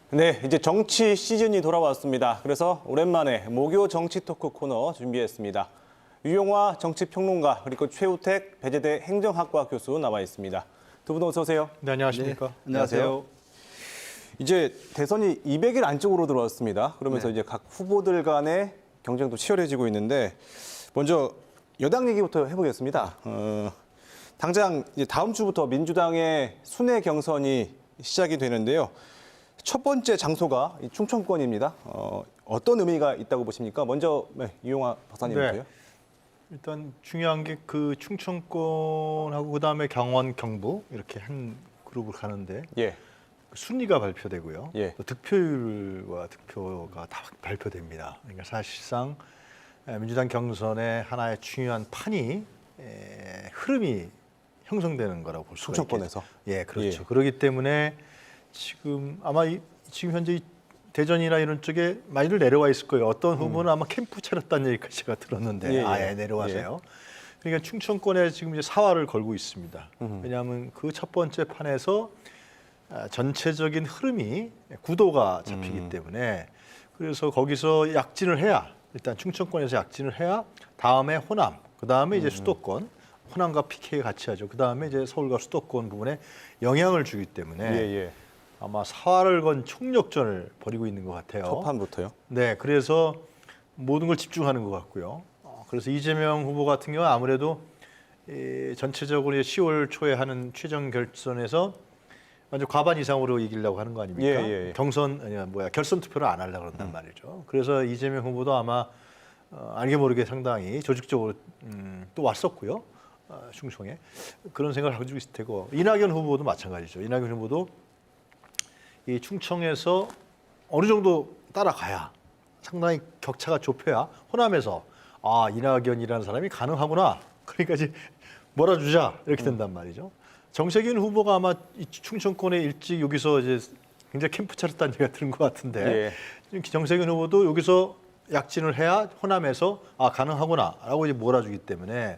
네, 이제 정치 시즌이 돌아왔습니다. 그래서 오랜만에 목요 정치 토크 코너 준비했습니다. 유용화 정치평론가 그리고 최우택 배재대 행정학과 교수 나와 있습니다. 두 분 어서 오세요. 네, 안녕하십니까. 네, 안녕하세요. 이제 대선이 200일 안쪽으로 들어왔습니다. 그러면서 이제 각 후보들 간의 경쟁도 치열해지고 있는데 먼저 여당 얘기부터 해보겠습니다. 당장 이제 다음 주부터 민주당의 순회 경선이 시작이 되는데요. 첫 번째 장소가 이 충청권입니다. 어떤 의미가 있다고 보십니까? 먼저 유용화 박사님부터요. 네. 일단 중요한 게 그 충청권하고 그다음에 강원, 경북 이렇게 한 그룹을 가는데 예. 순위가 발표되고요. 예. 또 득표율과 득표가 다 발표됩니다. 그러니까 사실상 민주당 경선의 하나의 중요한 판이 흐름이 형성되는 거라고 볼 수가 충청권에서. 있겠죠. 예, 그렇죠. 예. 그렇기 때문에 지금 아마 지금 현재 대전이나 이런 쪽에 많이들 내려와 있을 거예요. 어떤 후보는 아마 캠프 차렸다는 얘기까지 제가 들었는데 예, 예. 아예 내려와서요. 그러니까 충청권에 지금 이제 사활을 걸고 있습니다. 왜냐하면 그 첫 번째 판에서 전체적인 흐름이 구도가 잡히기 때문에 그래서 거기서 약진을 해야 일단 충청권에서 약진을 해야 다음에 호남, 그 다음에 이제 수도권, 호남과 PK 같이 하죠. 그 다음에 이제 서울과 수도권 부분에 영향을 주기 때문에 예. 아마 사활을 건 총력전을 벌이고 있는 것 같아요. 첫 판부터요. 네, 그래서 모든 걸 집중하는 것 같고요. 그래서 이재명 후보 같은 경우는 아무래도 전체적으로 10월 초에 하는 최종 결선에서 완전 과반 이상으로 이기려고 하는 거 아닙니까? 예. 결선 투표를 안 하려고 그런단 말이죠. 그래서 이재명 후보도 아마 알게 모르게 상당히 조직적으로 또 왔었고요. 충청에 그런 생각을 가지고 있을 테고 이낙연 후보도 마찬가지죠. 이낙연 후보도 이 충청에서 어느 정도 따라가야 상당히 격차가 좁혀야 호남에서 이낙연이라는 사람이 가능하구나. 그러니까 이제 몰아주자 이렇게 된단 말이죠. 정세균 후보가 아마 이 충청권에 일찍 여기서 이제 굉장히 캠프 차렸다는 얘기가 들은 것 같은데 정세균 후보도 여기서 약진을 해야 호남에서 가능하구나라고 이제 몰아주기 때문에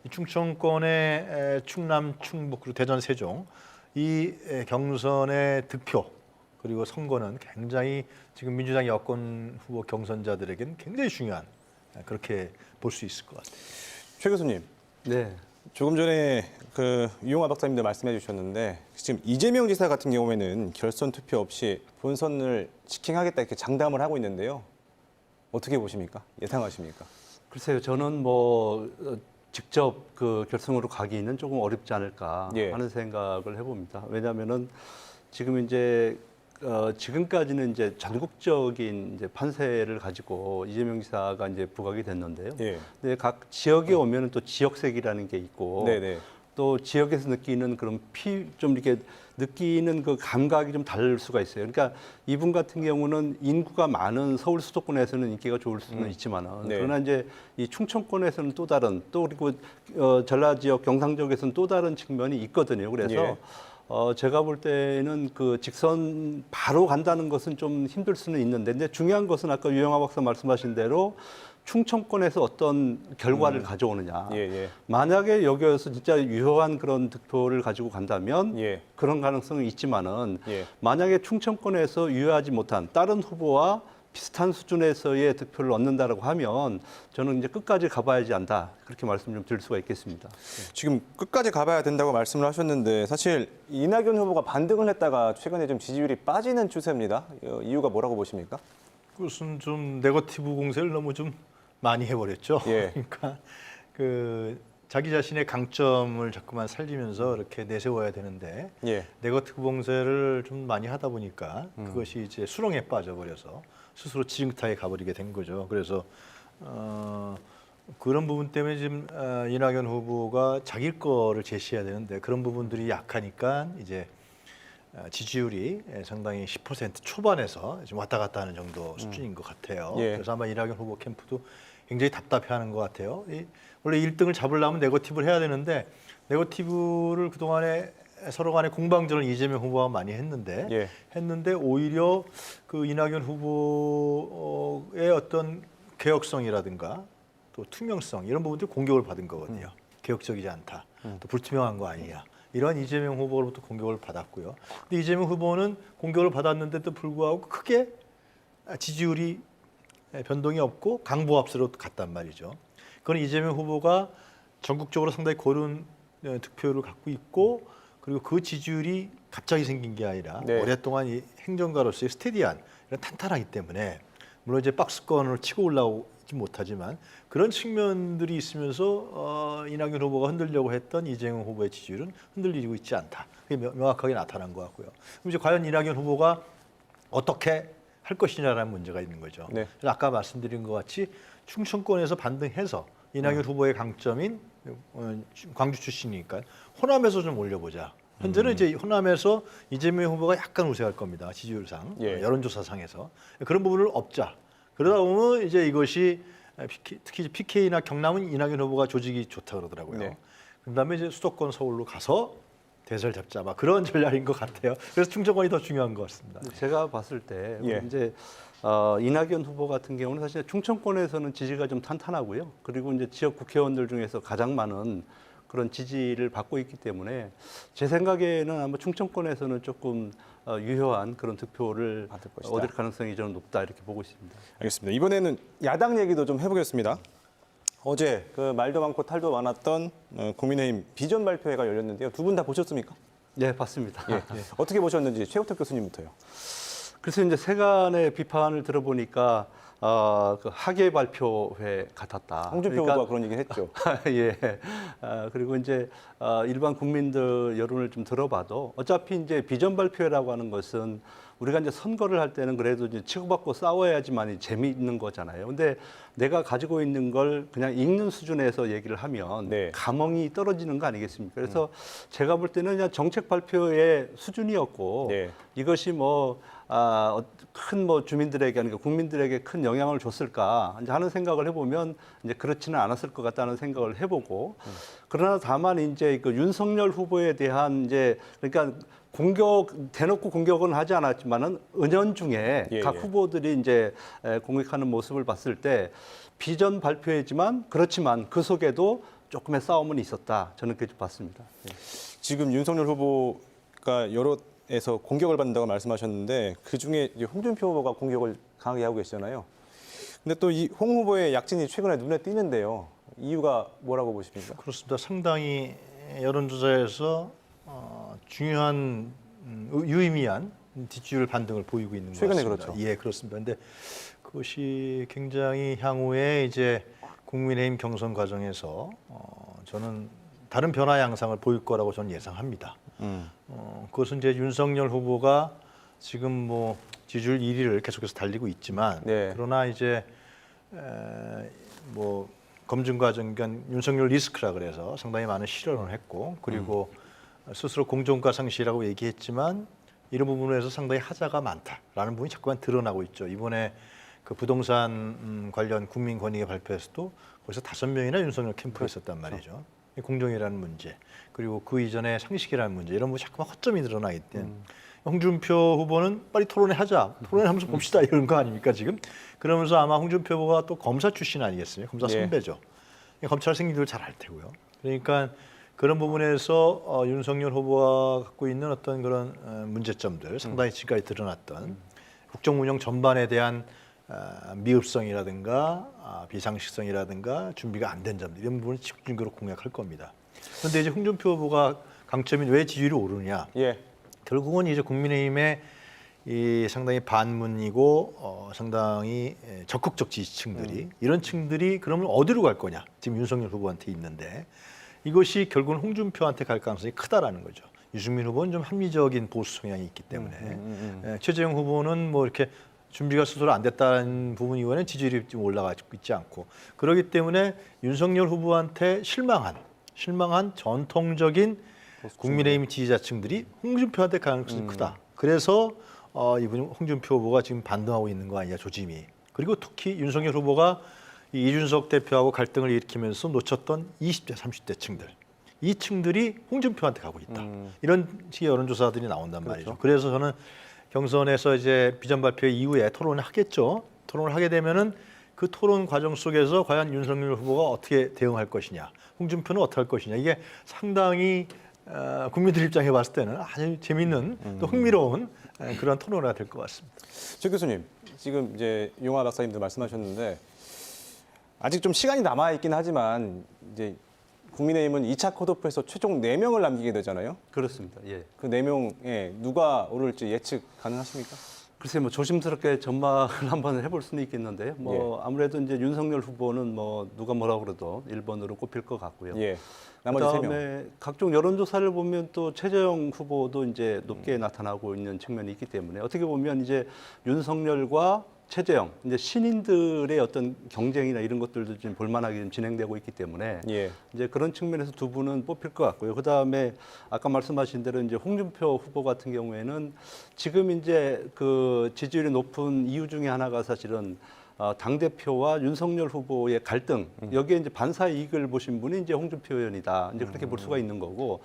이 충청권의 충남, 충북 그리고 대전, 세종 이 경선의 득표 그리고 선거는 굉장히 지금 민주당 여권 후보 경선자들에게는 굉장히 중요한 그렇게 볼 수 있을 것 같아요. 최 교수님. 네. 조금 전에 그 유용화 박사님도 말씀해 주셨는데 지금 이재명 지사 같은 경우에는 결선 투표 없이 본선을 직행하겠다 이렇게 장담을 하고 있는데요. 어떻게 보십니까? 예상하십니까? 글쎄요, 저는 직접 그 결승으로 가기는 조금 어렵지 않을까 하는 생각을 해봅니다. 왜냐하면은 지금 이제 지금까지는 이제 전국적인 이제 판세를 가지고 이재명 지사가 이제 부각이 됐는데요. 근데 각 지역에 오면은 또 지역색이라는 게 있고, 또 지역에서 느끼는 그런 좀 이렇게 느끼는 그 감각이 좀 다를 수가 있어요. 그러니까 이분 같은 경우는 인구가 많은 서울 수도권에서는 인기가 좋을 수는 있지만은 그러나 이제 이 충청권에서는 또 다른 그리고 전라 지역, 경상 지역에서는 또 다른 측면이 있거든요. 그래서 제가 볼 때는 그 직선 바로 간다는 것은 좀 힘들 수는 있는데, 근데 중요한 것은 아까 유영하 박사 말씀하신 대로 충청권에서 어떤 결과를 가져오느냐. 만약에 여기에서 진짜 유효한 그런 득표를 가지고 간다면 그런 가능성은 있지만은 만약에 충청권에서 유효하지 못한 다른 후보와 비슷한 수준에서의 득표를 얻는다라고 하면 저는 이제 끝까지 가봐야지 않다. 그렇게 말씀 좀 드릴 수가 있겠습니다. 지금 끝까지 가봐야 된다고 말씀을 하셨는데 사실 이낙연 후보가 반등을 했다가 최근에 좀 지지율이 빠지는 추세입니다. 이유가 뭐라고 보십니까? 그것은 좀 네거티브 공세를 너무 좀 많이 해버렸죠. 그러니까 그 자기 자신의 강점을 자꾸만 살리면서 이렇게 내세워야 되는데 네거티브 공세를 좀 많이 하다 보니까 그것이 이제 수렁에 빠져버려서 스스로 지증타에 가버리게 된 거죠. 그래서 그런 부분 때문에 지금 이낙연 후보가 자기 거를 제시해야 되는데 그런 부분들이 약하니까 이제 지지율이 상당히 10% 초반에서 지금 왔다 갔다 하는 정도 수준인 것 같아요. 그래서 아마 이낙연 후보 캠프도 굉장히 답답해하는 것 같아요. 원래 1등을 잡으려면 네거티브를 해야 되는데 네거티브를 그동안에 서로 간에 공방전을 이재명 후보와 많이 했는데 오히려 그 이낙연 후보의 어떤 개혁성이라든가 또 투명성 이런 부분들이 공격을 받은 거거든요. 개혁적이지 않다. 또 불투명한 거 아니냐. 이런 이재명 후보로부터 공격을 받았고요. 근데 이재명 후보는 공격을 받았는데도 불구하고 크게 지지율이 변동이 없고 강보합세로 갔단 말이죠. 그건 이재명 후보가 전국적으로 상당히 고른 득표율을 갖고 있고 그리고 그 지지율이 갑자기 생긴 게 아니라 네. 오랫동안 이 행정가로서의 스테디한 이런 탄탄하기 때문에 물론 이제 박스권을 치고 올라오지 못하지만 그런 측면들이 있으면서 이낙연 후보가 흔들려고 했던 이재명 후보의 지지율은 흔들리고 있지 않다. 그게 명확하게 나타난 것 같고요. 그럼 이제 과연 이낙연 후보가 어떻게 할 것이냐라는 문제가 있는 거죠. 네. 그래서 아까 말씀드린 것 같이 충청권에서 반등해서 이낙연 후보의 강점인 광주 출신이니까 호남에서 좀 올려보자. 현재는 이제 호남에서 이재명 후보가 약간 우세할 겁니다. 지지율상, 예. 여론조사상에서 그런 부분을 업자. 그러다 보면 이제 이것이 특히 PK나 경남은 이낙연 후보가 조직이 좋다 그러더라고요. 네. 그다음에 이제 수도권 서울로 가서 대세를 잡자. 막 그런 전략인 것 같아요. 그래서 충청권이 더 중요한 것 같습니다. 제가 봤을 때 예. 이제 이낙연 후보 같은 경우는 사실 충청권에서는 지지가 좀 탄탄하고요. 그리고 이제 지역 국회의원들 중에서 가장 많은 그런 지지를 받고 있기 때문에 제 생각에는 아마 충청권에서는 조금 유효한 그런 득표를 받을 것이다. 얻을 가능성이 저는 높다 이렇게 보고 있습니다. 알겠습니다. 이번에는 야당 얘기도 좀 해보겠습니다. 어제 그 말도 많고 탈도 많았던 국민의힘 비전 발표회가 열렸는데요. 두 분 다 보셨습니까? 네, 봤습니다. 예. 어떻게 보셨는지 최우택 교수님부터요. 그래서 이제 세간의 비판을 들어보니까 그 학예 발표회 같았다. 홍준표 후보가 그런 얘기를 했죠. 예. 그리고 이제 일반 국민들 여론을 좀 들어봐도 어차피 이제 비전 발표회라고 하는 것은 우리가 이제 선거를 할 때는 그래도 이제 치고받고 싸워야지만 재미있는 거잖아요. 근데 내가 가지고 있는 걸 그냥 읽는 수준에서 얘기를 하면 네. 감흥이 떨어지는 거 아니겠습니까? 그래서 제가 볼 때는 그냥 정책 발표의 수준이었고 네. 이것이 큰 주민들에게 아니까 국민들에게 큰 영향을 줬을까 이제 하는 생각을 해보면 이제 그렇지는 않았을 것 같다는 생각을 해보고 그러나 다만 이제 그 윤석열 후보에 대한 이제 그러니까 대놓고 공격은 하지 않았지만은 은연중에 예, 각 예. 후보들이 이제 공격하는 모습을 봤을 때 비전 발표회지만 그렇지만 그 속에도 조금의 싸움은 있었다. 저는 그렇게 봤습니다. 예. 지금 윤석열 후보가 여론에서 공격을 받는다고 말씀하셨는데 그중에 이제 홍준표 후보가 공격을 강하게 하고 계시잖아요. 근데 또 이 홍 후보의 약진이 최근에 눈에 띄는데요. 이유가 뭐라고 보십니까? 그렇습니다. 상당히 여론조사에서 중요한 유의미한 지지율 반등을 보이고 있는 것 최근에 같습니다. 그렇죠. 예, 그렇습니다. 근데 그것이 굉장히 향후에 이제 국민의힘 경선 과정에서 저는 다른 변화 양상을 보일 거라고 저는 예상합니다. 그것은 이제 윤석열 후보가 지금 지지율 1위를 계속해서 달리고 있지만 네. 그러나 이제 검증 과정, 그러니까 윤석열 리스크라 그래서 상당히 많은 실현을 했고 그리고 스스로 공정가 상실이라고 얘기했지만 이런 부분에서 상당히 하자가 많다라는 부분이 자꾸만 드러나고 있죠. 이번에 그 부동산 관련 국민권익위 발표에서도 벌써 5명이나 윤석열 캠프에 있었단 말이죠. 공정이라는 문제 그리고 그 이전에 상식이라는 문제 이런 부분이 자꾸만 허점이 드러나기 때문에 홍준표 후보는 빨리 토론회 하자. 토론하면서 봅시다 이런 거 아닙니까 지금? 그러면서 아마 홍준표 후보가 또 검사 출신 아니겠어요? 검사 네. 선배죠. 검찰 생기들 잘 알 테고요. 그러니까 그런 부분에서 윤석열 후보가 갖고 있는 어떤 그런 문제점들 상당히 지금까지 드러났던 국정 운영 전반에 대한 미흡성이라든가 비상식성이라든가 준비가 안 된 점들 이런 부분을 집중적으로 공략할 겁니다. 그런데 이제 홍준표 후보가 강점인 왜 지지율이 오르냐? 예. 결국은 이제 국민의힘의 이 상당히 반문이고 상당히 적극적 지지층들이 이런 층들이 그러면 어디로 갈 거냐? 지금 윤석열 후보한테 있는데 이것이 결국은 홍준표한테 갈 가능성이 크다라는 거죠. 유승민 후보는 좀 합리적인 보수 성향이 있기 때문에 최재형 후보는 이렇게 준비가 스스로 안 됐다는 부분 이후에는 지지율이 좀 올라가고 있지 않고 그렇기 때문에 윤석열 후보한테 실망한 전통적인 국민의힘 지지자층들이 홍준표한테 가능성이 크다. 그래서 이분 홍준표 후보가 지금 반등하고 있는 거 아니냐 조짐이. 그리고 특히 윤석열 후보가 이준석 대표하고 갈등을 일으키면서 놓쳤던 20대, 30대 층들. 이 층들이 홍준표한테 가고 있다. 이런 식의 여론조사들이 나온단 말이죠. 그래서 저는 경선에서 이제 비전 발표 이후에 토론을 하겠죠. 토론을 하게 되면은 그 토론 과정 속에서 과연 윤석열 후보가 어떻게 대응할 것이냐, 홍준표는 어떻게 할 것이냐 이게 상당히 국민들 입장에 봤을 때는 아주 재미있는 또 흥미로운 그런 토론회가 될 것 같습니다. 최 교수님, 지금 이제 이용화 박사님도 말씀하셨는데 아직 좀 시간이 남아 있긴 하지만 이제 국민의힘은 2차 컷오프에서 최종 4명을 남기게 되잖아요. 그렇습니다. 예. 그 4명에 누가 오를지 예측 가능하십니까? 글쎄 뭐 조심스럽게 전망을 한번 해볼 수는 있겠는데요. 뭐 아무래도 이제 윤석열 후보는 뭐 누가 뭐라 그래도 1번으로 꼽힐 것 같고요. 예. 나머지 3명. 그다음에 각종 여론조사를 보면 또 최재형 후보도 이제 높게 나타나고 있는 측면이 있기 때문에 어떻게 보면 이제 윤석열과 최재형 이제 신인들의 어떤 경쟁이나 이런 것들도 지금 볼만하게 좀 진행되고 있기 때문에 예. 이제 그런 측면에서 두 분은 뽑힐 것 같고요. 그 다음에 아까 말씀하신 대로 이제 홍준표 후보 같은 경우에는 지금 이제 그 지지율이 높은 이유 중에 하나가 사실은 당 대표와 윤석열 후보의 갈등 여기에 이제 반사 이익을 보신 분이 이제 홍준표 의원이다. 이제 그렇게 볼 수가 있는 거고.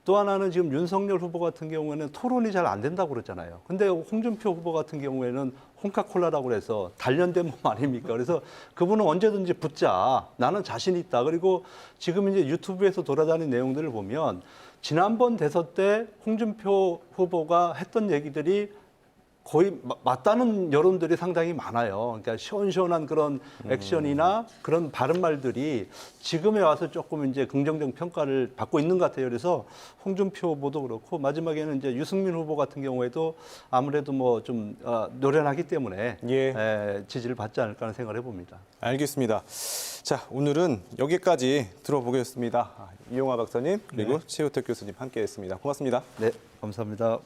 또 하나는 지금 윤석열 후보 같은 경우에는 토론이 잘 안 된다고 그러잖아요. 근데 홍준표 후보 같은 경우에는 홍카콜라라고 그래서 단련된 몸 아닙니까? 그래서 그분은 언제든지 붙자. 나는 자신 있다. 그리고 지금 이제 유튜브에서 돌아다니는 내용들을 보면 지난번 대선 때 홍준표 후보가 했던 얘기들이 거의 맞다는 여론들이 상당히 많아요. 그러니까 시원시원한 그런 액션이나 그런 바른 말들이 지금에 와서 조금 이제 긍정적 평가를 받고 있는 것 같아요. 그래서 홍준표 후보도 그렇고 마지막에는 이제 유승민 후보 같은 경우에도 아무래도 뭐 좀 노련하기 때문에 예. 지지를 받지 않을까 하는 생각을 해봅니다. 알겠습니다. 자, 오늘은 여기까지 들어보겠습니다. 이용화 박사님 그리고 최우택 교수님 함께했습니다. 고맙습니다. 네, 감사합니다.